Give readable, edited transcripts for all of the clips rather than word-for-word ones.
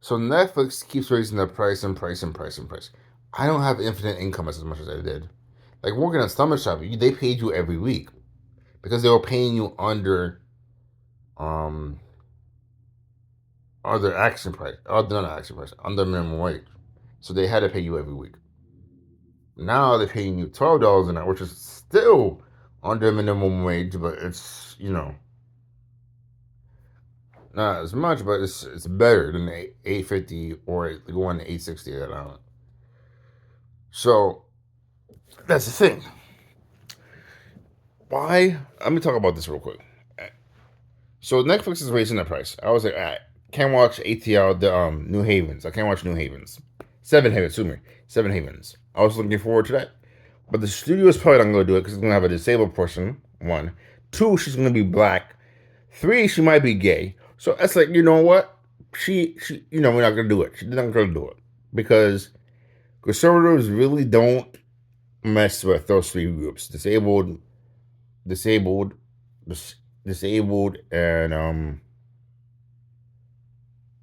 So Netflix keeps raising the price and price and price and price. I don't have infinite income as much as I did. Like working at Stomach Shop, they paid you every week because they were paying you under um other action price, other not action price, under minimum wage. So they had to pay you every week. Now they're paying you $12 an hour, which is still under minimum wage, but it's not as much, but it's better than 850 or going to 860 an hour. So that's the thing. Why? Let me talk about this real quick. So Netflix is raising the price. I was like, I can't watch ATL the New Havens. I can't watch New Havens. Seven Havens, excuse me. Seven Havens. I was looking forward to that. But the studio is probably not going to do it because it's going to have a disabled person. One. Two, she's going to be black. Three, she might be gay. So that's like, you know what? We're not going to do it. She's not going to do it. Because conservatives really don't mess with those three groups: disabled, disabled, and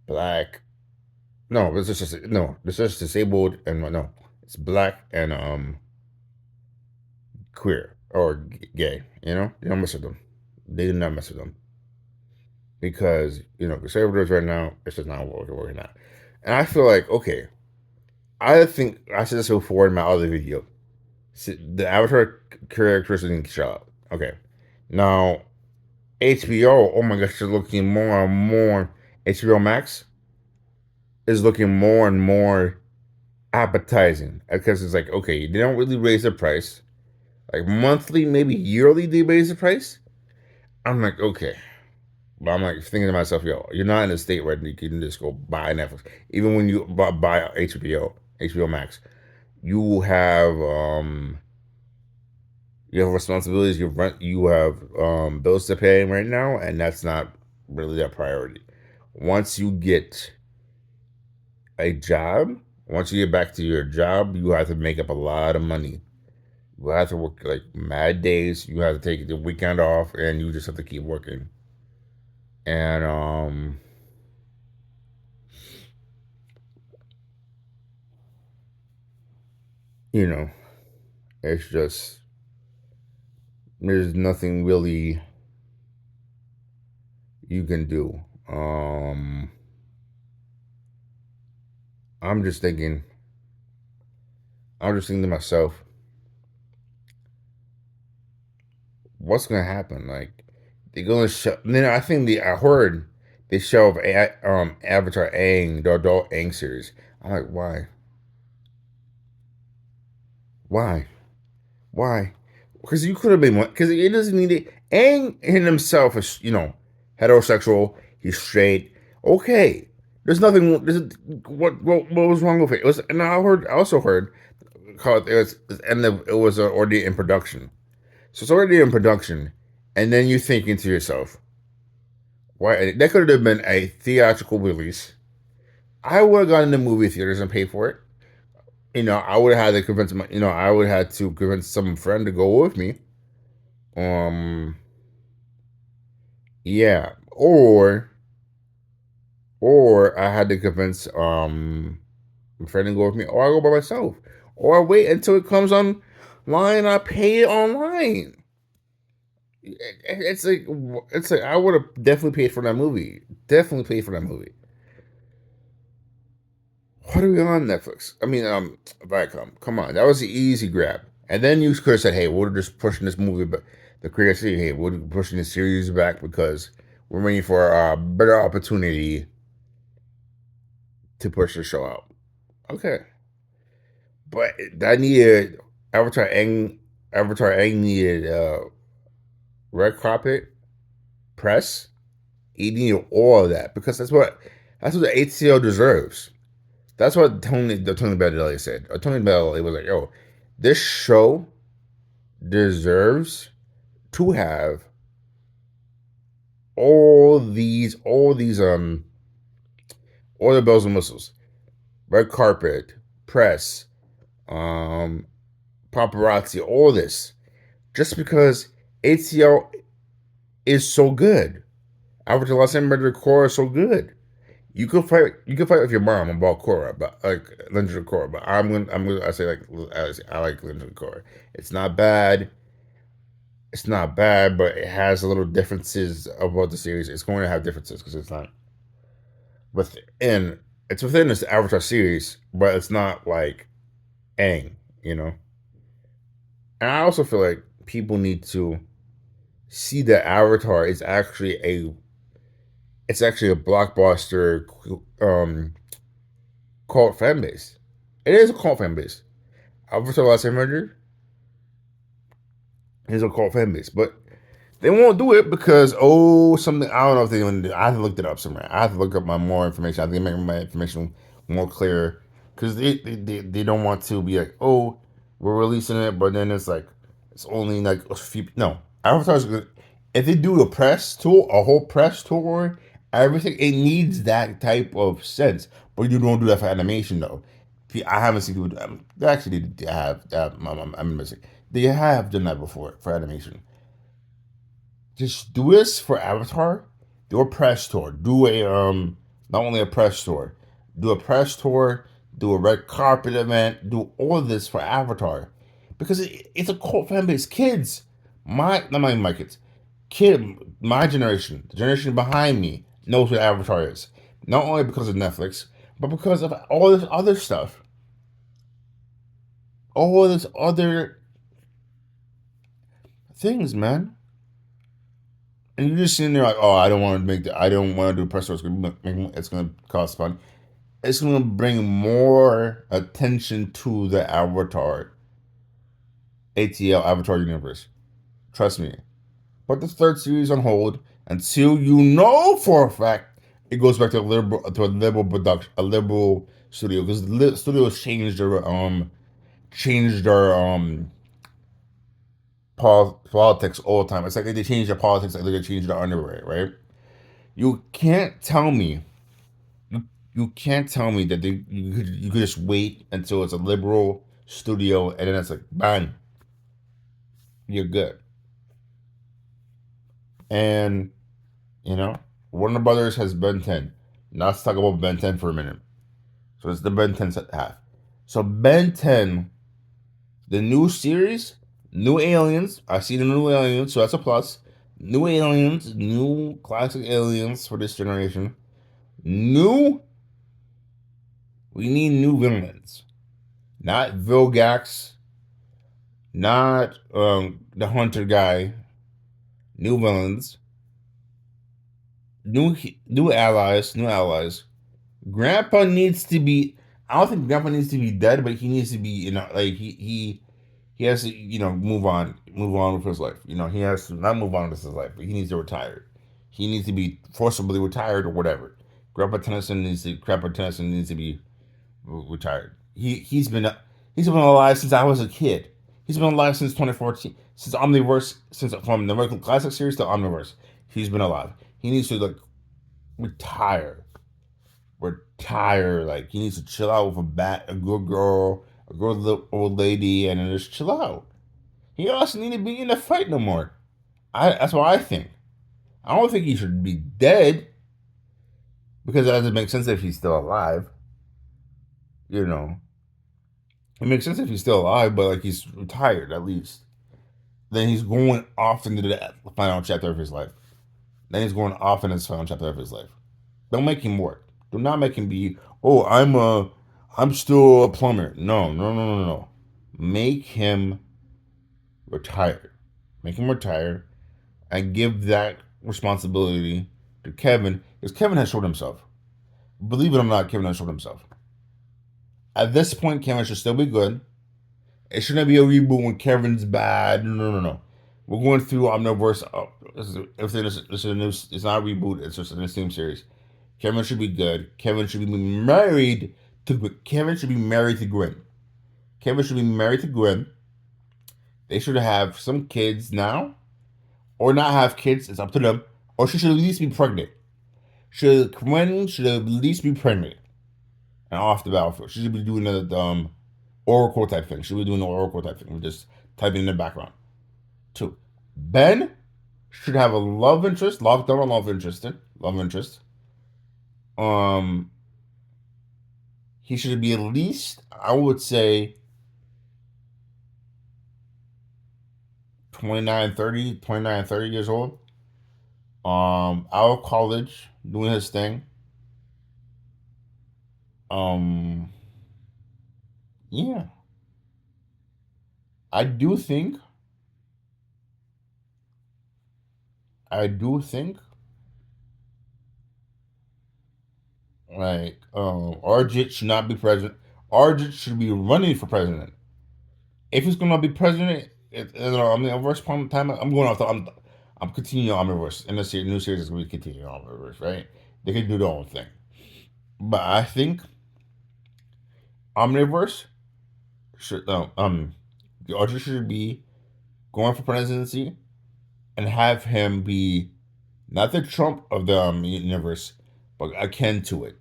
black. No, this is just no. This is disabled and no. It's black and queer or gay. They don't mess with them. They do not mess with them because conservatives right now it's just not working out. And I feel like okay, I think I said this before in my other video. The avatar characters didn't show up. Okay, now HBO. Oh my gosh, they're looking more and more. HBO Max is looking more and more appetizing because it's like okay, they don't really raise the price. Like monthly, maybe yearly, they raise the price. I'm like okay, but I'm like thinking to myself, yo, you're not in a state where you can just go buy Netflix. Even when you buy HBO Max, you have responsibilities, you rent, you have bills to pay right now, and that's not really a priority. Once you get a job, once you get back to your job, you have to make up a lot of money. You have to work like mad days. You have to take the weekend off, and you just have to keep working. And you know, it's just there's nothing really you can do. I'm just thinking. I'm just thinking to myself, what's gonna happen? Like they're gonna show. Then I heard they show of Avatar Aang, the adult Aang series. I'm like, why? Why? Why? Because you could have been one. Because it doesn't need it. Aang in himself is heterosexual. He's straight. Okay. There's nothing. What was wrong with it? It was, and I also heard, called it was already in production. So it's already in production, and then you're thinking to yourself, why that could have been a theatrical release. I would have gone in the movie theaters and paid for it. I would have had to convince I would have had to convince some friend to go with me. Um, yeah, or I had to convince a friend to go with me, or I go by myself, or I wait until it comes online. I pay it online. It's like I would have definitely paid for that movie. Definitely paid for that movie. What are we on Netflix? I mean, Viacom. Come on, that was the easy grab. And then you could have said, "Hey, we're just pushing this movie, but the creator said, hey, we're pushing this series back because we're waiting for a better opportunity to push the show out." Okay, but that needed Avatar Aang. Avatar Aang needed red carpet press. He needed all of that because that's what the ATL deserves. That's what Tony Bell said. Tony Bell, it was like, yo, this show deserves to have all the bells and whistles, red carpet, press, um, paparazzi, all this, just because ATL is so good. Avatar: Lost Empire Core is so good. You could fight with your mom about Korra, but like Legend of Korra. But I say like I like Legend of Korra. It's not bad. It's not bad, but it has a little differences about the series. It's going to have differences because it's not within. It's within this Avatar series, but it's not like Aang, you know. And I also feel like people need to see that Avatar is actually a blockbuster cult fan base. It is a cult fan base. Avatar: Last Airbender is a cult fan base, but they won't do it because something I don't know if they even do. I have to look it up somewhere. I have to look up my more information. I think make my information more clear because they don't want to be like we're releasing it, but then it's like it's only like a few. No, Avatar's good. If they do a press tour, a whole press tour, everything it needs that type of sense. But you don't do that for animation though. I haven't seen people. They actually did have that. I'm missing. They have done that before for animation. Just do this for Avatar. Do a press tour. Do a not only a press tour, do a press tour. Do a red carpet event. Do all of this for Avatar, because it's a cult fan base. Kids, not even my kids, my generation, the generation behind me knows what Avatar is. Not only because of Netflix, but because of all this other stuff, all this other things, man. And you're just sitting there like, oh, I don't want to do a press tour. It's gonna cost fun. It's gonna bring more attention to the ATL Avatar universe. Trust me. Put the third series on hold until you know for a fact it goes back to a liberal production, a liberal studio, because the studios changed their politics all the time. It's like they change their politics, like they change their underwear, right? You can't tell me you can't tell me that you could just wait until it's a liberal studio and then it's like bang, you're good. And you know, Warner Brothers has Ben 10. Now let's talk about Ben 10 for a minute. So it's the Ben 10 half. So Ben 10, the new series, new aliens. I see the new aliens, so that's a plus. New aliens, new classic aliens for this generation. New, we need new villains. Not Vilgax, not the hunter guy. New villains, new allies, new allies. Grandpa needs to be. I don't think Grandpa needs to be dead, but he needs to be. Like he has to. Move on with his life. He has to not move on with his life, but he needs to retire. He needs to be forcibly retired or whatever. Grandpa Tennyson needs to be retired. He's been alive since I was a kid. He's been alive since 2014, since Omniverse, since from the American Classic series to Omniverse. He's been alive. He needs to like retire, retire. Like he needs to chill out with a good girl, a good little old lady, and then just chill out. He also need to be in the fight no more. That's what I think. I don't think he should be dead because that doesn't make sense if he's still alive. You know, it makes sense if he's still alive, but like he's retired at least. Then he's going off into the final chapter of his life. Then he's going off in his final chapter of his life. Don't make him work. Do not make him be. Oh, I'm still a plumber. No, no, no, no, no. Make him retire. Make him retire, and give that responsibility to Kevin, because Kevin has showed himself. Believe it or not, Kevin has showed himself. At this point, Kevin should still be good. It shouldn't be a reboot when Kevin's bad. No, no, no, no. We're going through Omniverse. This is a new. It's not a reboot. It's just in the same series. Kevin should be good. Kevin should be married to. Kevin should be married to Gwen. Kevin should be married to Gwen. They should have some kids now, or not have kids. It's up to them. Or she should at least be pregnant. Gwen should at least be pregnant and off the battlefield. She should be doing the Oracle type thing. She should be doing the Oracle type thing. Just typing in the background. Two. Ben should have a love interest, locked down on love interest. Um, he should be at least, I would say, 29, 30 years old. Out of college, doing his thing. Um, yeah, I do think, I do think, like, Arjit should not be president. Arjit should be running for president. If he's gonna be president, I mean, reverse time. I'm going off. I'm continuing on reverse. And the new series is going to be continuing on reverse, right? They can do their own thing, but I think Omniverse should the Archer should be going for presidency and have him be not the Trump of the universe, but akin to it,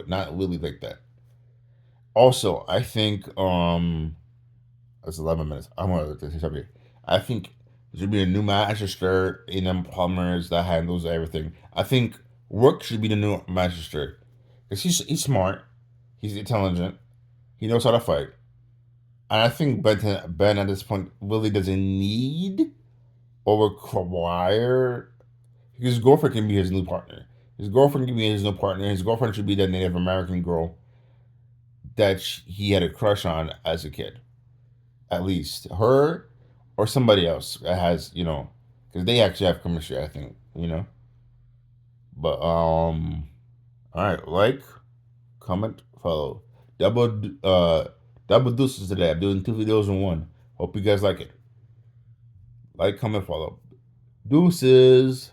not really like that. Also, I think it's 11 minutes. I want to say something. I think there should be a new magistrate in them plumbers that handles everything. I think Rook should be the new magistrate because he's smart, he's intelligent, he knows how to fight, and I think Ben at this point really doesn't need or require. His girlfriend can be his new partner. His girlfriend can be his new partner. His girlfriend should be that Native American girl that he had a crush on as a kid. At least her or somebody else that has, because they actually have chemistry, I think, But all right, like, comment, follow, double deuces today. I'm doing 2 videos in one. Hope you guys like it. Like, comment, follow. Deuces.